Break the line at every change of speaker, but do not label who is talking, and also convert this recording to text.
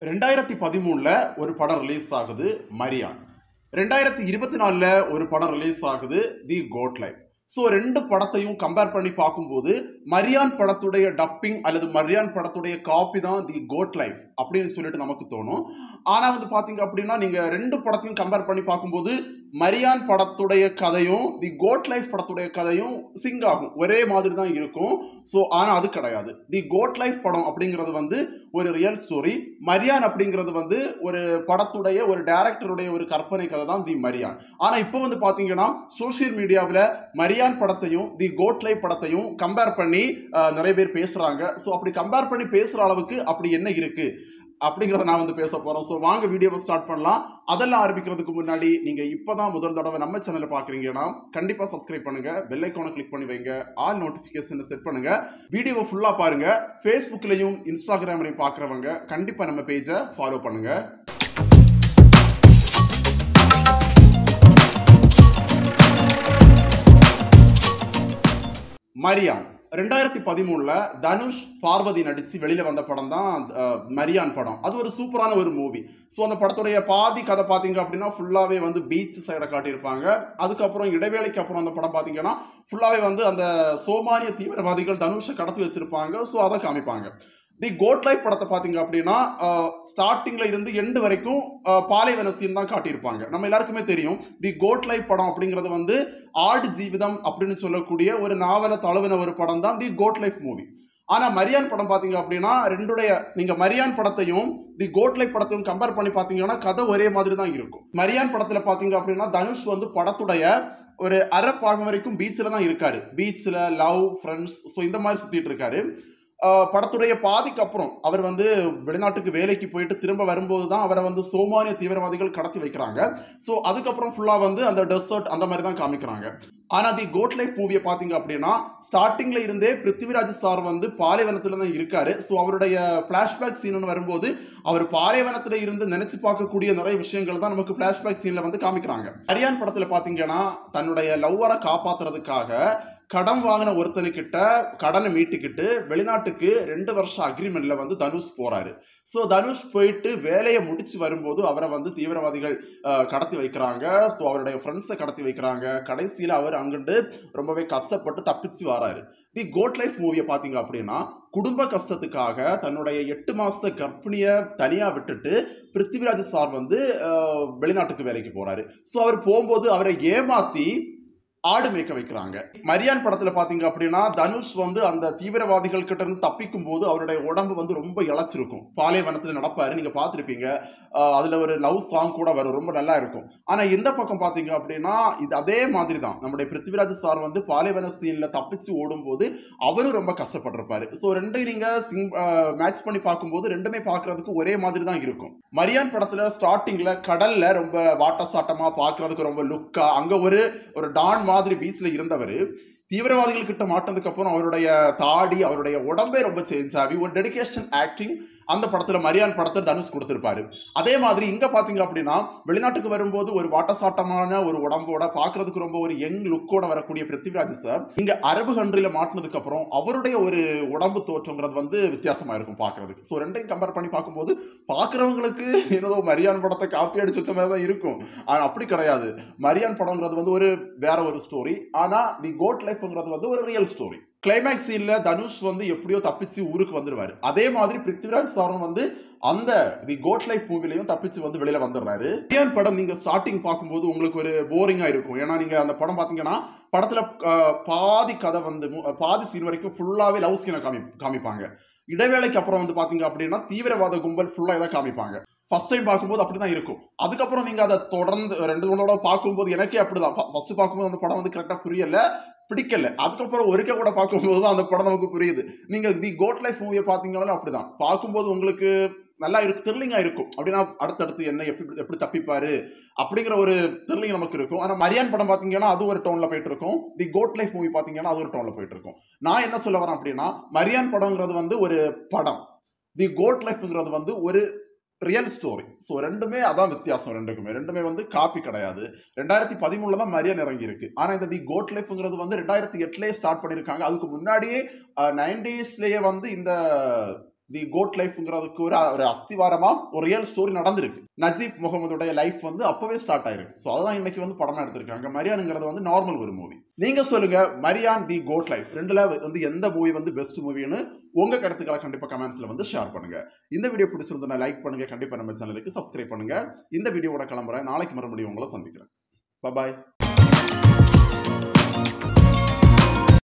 2013ல ஒரு படம் ரிலீஸ் ஆகுது மரியான். 2024ல ஒரு படம் ரிலீஸ் ஆகுது தி கோட் லைஃப். ஸோ 2 படத்தையும் கம்பேர் பண்ணி பார்க்கும்போது மரியான் படத்துடைய டப்பிங் அல்லது மரியான் படத்துடைய காப்பி தான் தி கோட் லைஃப் அப்படின்னு சொல்லிட்டு நமக்கு தோணும். ஆனா வந்து பாத்தீங்க அப்படின்னா நீங்க 2 படத்தையும் கம்பேர் பண்ணி பார்க்கும்போது மரியான் படத்துடைய கதையும் தி கோட் லைஃப் படத்துடைய கதையும் சிங்க் ஆகும், ஒரே மாதிரி தான் இருக்கும். ஸோ ஆனா அது கிடையாது. தி கோட் லைஃப் படம் அப்படிங்கிறது வந்து ஒரு ரியல் ஸ்டோரி. மரியான் அப்படிங்கிறது வந்து ஒரு படத்துடைய ஒரு டைரக்டருடைய ஒரு கற்பனை கதை தான் தி மரியான். ஆனா இப்போ வந்து பாத்தீங்கன்னா சோசியல் மீடியாவில் மரியான் படத்தையும் தி கோட் லைஃப் படத்தையும் கம்பேர் பண்ணி நிறைய பேர் பேசுறாங்க. ஸோ அப்படி கம்பேர் பண்ணி பேசுற அளவுக்கு அப்படி என்ன இருக்கு அப்படிங்கிறத நான் வந்து பேச போறோம். ஸோ வாங்க வீடியோவை ஸ்டார்ட் பண்ணலாம். அதெல்லாம் ஆரம்பிக்கிறதுக்கு முன்னாடி நீங்க இப்பதான் முதல் தடவை நம்ம சேனலை பாக்குறீங்கன்னா கண்டிப்பா சப்ஸ்கிரைப் பண்ணுங்க, பெல் ஐக்கானை கிளிக் பண்ணி வைங்க, ஆல் நோட்டிபிகேஷன் செட் பண்ணுங்க. வீடியோவை ஃபுல்லா பாருங்க. ஃபேஸ்புக்லயும் இன்ஸ்டாகிராம்லயும் பாக்குறவங்க கண்டிப்பா நம்ம பேஜை ஃபாலோ பண்ணுங்க. மரியான் 2013ல தனுஷ் பார்வதி நடிச்சு வெளியில வந்த படம் தான் மரியான் படம். அது ஒரு சூப்பரான ஒரு மூவி. ஸோ அந்த படத்துடைய பாதி கதை பார்த்தீங்க அப்படின்னா ஃபுல்லாவே வந்து பீச் சைடை காட்டியிருப்பாங்க. அதுக்கப்புறம் இடைவேளைக்கு அப்புறம் அந்த படம் பார்த்தீங்கன்னா ஃபுல்லாவே வந்து அந்த சோமானிய தீவிரவாதிகள் தனுஷை கடத்தி வச்சிருப்பாங்க. ஸோ அதை காமிப்பாங்க. தி கோட் லைஃப் படத்தை பார்த்தீங்க அப்படின்னா ஸ்டார்டிங்ல இருந்து எண்டு வரைக்கும் பாலைவன சீன் தான் காட்டியிருப்பாங்க. நம்ம எல்லாருக்குமே தெரியும் தி கோட் லைஃப் படம் அப்படிங்கிறது வந்து ஆடு ஜீவிதம் அப்படின்னு சொல்லக்கூடிய ஒரு நாவலை தழுவின ஒரு படம் தான் தி கோட் லைஃப் மூவி. ஆனா மரியான் படம் பாத்தீங்க அப்படின்னா நீங்க மரியான் படத்தையும் தி கோட் லைஃப் படத்தையும் கம்பேர் பண்ணி பாத்தீங்கன்னா கதை ஒரே மாதிரி தான் இருக்கும். மரியான் படத்துல பாத்தீங்க அப்படின்னா தனுஷ் வந்து படத்துடைய ஒரு அரை பாகம் வரைக்கும் பீச்ல தான் இருக்காரு. பீச்ல லவ், ஃப்ரெண்ட்ஸ், ஸோ இந்த மாதிரி சுத்திட்டு இருக்காரு. படத்துடைய பாதிக்கு அப்புறம் அவர் வந்து வெளிநாட்டுக்கு வேலைக்கு போயிட்டு திரும்ப வரும்போது தான் அவரை வந்து சோமானிய தீவிரவாதிகள் கடத்தி வைக்கிறாங்க. ஸோ அதுக்கப்புறம் ஃபுல்லா வந்து அந்த டெசர்ட் அந்த மாதிரி தான் காமிக்கிறாங்க. ஆனா தி கோட் லைஃப் மூவியை பாத்தீங்க அப்படின்னா ஸ்டார்டிங்ல இருந்தே பிருத்திவிராஜ் சார் வந்து பாலைவனத்துல தான் இருக்காரு. ஸோ அவருடைய பிளாஷ்பேக் சீன் வரும்போது அவர் பாலைவனத்துல இருந்து நினைச்சு பார்க்கக்கூடிய நிறைய விஷயங்கள் தான் நமக்கு பிளாஷ்பேக் சீன்ல வந்து காமிக்கிறாங்க. மரியான் படத்துல பாத்தீங்கன்னா தன்னுடைய லவ்வரை காப்பாத்துறதுக்காக கடன் வாங்கின ஒருத்தனுக்கிட்ட கடனை மீட்டுக்கிட்டு வெளிநாட்டுக்கு 2 வருஷம் அக்ரிமெண்ட்ல வந்து தனுஷ் போறாரு. ஸோ தனுஷ் போயிட்டு வேலையை முடிச்சு வரும்போது அவரை வந்து தீவிரவாதிகள் கடத்தி வைக்கிறாங்க. ஸோ அவருடைய ஃப்ரெண்ட்ஸை கடத்தி வைக்கிறாங்க. கடைசியில் அவர் அங்கிட்டு ரொம்பவே கஷ்டப்பட்டு தப்பிச்சு வராரு. தி கோட் லைஃப் மூவியை பார்த்தீங்க அப்படின்னா குடும்ப கஷ்டத்துக்காக தன்னுடைய 8 மாச கர்ப்பிணியை தனியா விட்டுட்டு பிருத்திவிராஜ் சார் வந்து வெளிநாட்டுக்கு வேலைக்கு போறாரு. ஸோ அவர் போகும்போது அவரை ஏமாத்தி ஆடு மேய்க்க வைக்கிறாங்க. மரியான் படத்துல பாத்தீங்க அப்படின்னா தனுஷ் வந்து அந்த தீவிரவாதிகள் கிட்ட இருந்து தப்பிக்கும் போது அவருடைய உடம்பு வந்து ரொம்ப இழைச்சிருக்கும். பாலைவனத்துல நடப்பாரு, நீங்க பாத்திருப்பீங்க. அதுல ஒரு லவ் சாங் கூட வரும், ரொம்ப நல்லா இருக்கும். ஆனா இந்த பக்கம் பாத்தீங்க அப்படின்னா இது அதே மாதிரி தான். நம்முடைய பிருத்திவிராஜ் சார் வந்து பாலைவன சீன்ல தப்பிச்சு ஓடும் போது அவரும் ரொம்ப கஷ்டப்பட்டிருப்பாரு. ஸோ ரெண்டையும் நீங்க மேட்ச் பண்ணி பார்க்கும்போது ரெண்டுமே பார்க்கறதுக்கு ஒரே மாதிரி தான் இருக்கும். மரியான் படத்துல ஸ்டார்டிங்ல கடல்ல ரொம்ப வாட்ட சாட்டமா பார்க்கறதுக்கு ரொம்ப லுக்கா, அங்க ஒரு டான் மாதிரி பீச்ல இருந்தவர் தீவிரவாதிகள் கிட்ட மாட்டதுக்கு அப்புறம் அவருடைய தாடி, அவருடைய உடம்பே ரொம்ப சேஞ்ச் ஆகி ஒரு டெடிகேஷன் ஆக்டிங் அந்த படத்துல மரியான் படத்தை தனுஷ் கொடுத்திருப்பாரு. அதே மாதிரி இங்க பாத்தீங்க அப்படின்னா வெளிநாட்டுக்கு வரும்போது ஒரு வாட்டசாட்டமான ஒரு உடம்போட பாக்குறதுக்கு ரொம்ப ஒரு யங் லுக்கோட வரக்கூடிய பிருத்திவிராஜ் சார் இங்க அரபு கண்ட்ரில மாட்டினதுக்கு அப்புறம் அவருடைய ஒரு உடம்பு தோற்றங்கிறது வந்து வித்தியாசமா இருக்கும் பாக்குறதுக்கு. ஸோ ரெண்டையும் கம்பேர் பண்ணி பார்க்கும்போது பாக்குறவங்களுக்கு ஏதோ மரியான் படத்தை காப்பி அடிச்சு வச்ச மாதிரி தான் இருக்கும். ஆனா அப்படி கிடையாது. மரியான் படம்ங்கிறது வந்து ஒரு வேற ஒரு ஸ்டோரி. ஆனா தி கோட் லைஃப்ங்கிறது வந்து ஒரு ரியல் ஸ்டோரி. கிளைமேக்ஸ் சீன்ல தனுஷ் வந்து எப்படியோ தப்பிச்சு ஊருக்கு வந்துருவாரு. அதே மாதிரி பிருத்திவிராஜ் சாரும் வந்து அந்த தி கோட் லைஃப் மூவிலையும் தப்பிச்சு வந்து வெளியில வந்துடுறாரு. மரியான் படம் நீங்க ஸ்டார்டிங் பார்க்கும்போது உங்களுக்கு ஒரு போரிங்கா இருக்கும். ஏன்னா நீங்க அந்த படம் பாத்தீங்கன்னா படத்துல பாதி கதை வந்து பாதி சீன் வரைக்கும் ஃபுல்லாவே லவ் சீனை காமிப்பாங்க. இடைவேளைக்கு அப்புறம் வந்து பாத்தீங்க அப்படின்னா தீவிரவாத கும்பல் ஃபுல்லா இதை காமிப்பாங்க. ஃபர்ஸ்ட் டைம் பார்க்கும்போது அப்படிதான் இருக்கும். அதுக்கப்புறம் நீங்க அதை தொடர்ந்து 2 தடவை பார்க்கும்போது எனக்கே அப்படிதான். ஃபர்ஸ்ட் பார்க்கும்போது அந்த படம் வந்து கரெக்டா புரியல, பிடிக்கல. அதுக்கப்புறம் ஒருக்க கூட பார்க்கும்போது தான் அந்த படம் நமக்கு புரியுது. நீங்க தி கோட் லைஃப் மூவியை பார்த்தீங்கன்னாலும் அப்படிதான். பார்க்கும்போது உங்களுக்கு நல்லா இருக்கு, த்ரில்லிங்கா இருக்கும். அப்படின்னா அடுத்தடுத்து என்ன எப்படி தப்பிப்பாரு அப்படிங்கிற ஒரு த்ரில்லிங் நமக்கு இருக்கும். ஆனா மரியான் படம் பாத்தீங்கன்னா அது ஒரு டோன்ல போயிட்டு இருக்கும். தி கோட் லைஃப் மூவி பாத்தீங்கன்னா அது ஒரு டோன்ல போயிட்டு இருக்கும். நான் என்ன சொல்ல வரேன் அப்படின்னா மரியான் படம்ங்கிறது வந்து ஒரு படம், தி கோட் லைஃப்ங்கிறது வந்து ஒரு ரியல் ஸ்டோரி. ஸோ ரெண்டுமே அதான் வித்தியாசம். ரெண்டுமே வந்து காப்பி கிடையாது. 2013ல தான் மரியான் இறங்கி இருக்கு. ஆனா இந்த தி கோட் லைஃப்ங்கிறது வந்து 2008லயே ஸ்டார்ட் பண்ணிருக்காங்க. அதுக்கு முன்னாடியே 90ஸ்லயே வந்து இந்த தி கோட் லைஃப்ங்கிறதுக்கு ஒரு அஸ்திவாரமா ஒரு ரியல் ஸ்டோரி நடந்திருக்கு. நஜீப் முகமதுடைய லைஃப் வந்து அப்பவே ஸ்டார்ட் ஆயிருக்கு. ஸோ அதான் இன்னைக்கு வந்து படமா எடுத்திருக்காங்க. மரியான்ங்கிறது வந்து நார்மல் ஒரு மூவி. நீங்க சொல்லுங்க, மரியான் தி கோட் லைஃப் ரெண்டுல வந்து எந்த மூவி வந்து பெஸ்ட் மூவின்னு உங்க கருத்துக்களை கண்டிப்பா கமெண்ட்ஸ்ல வந்து ஷேர் பண்ணுங்க. இந்த வீடியோ பிடிச்சிருந்தா லைக் பண்ணுங்க, கண்டிப்பா நம்ம சேனலுக்கு சப்ஸ்கிரைப் பண்ணுங்க. இந்த வீடியோவோட கிளம்புறேன். நாளைக்கு மறுபடியும் உங்களை சந்திக்கிறேன். பாய்.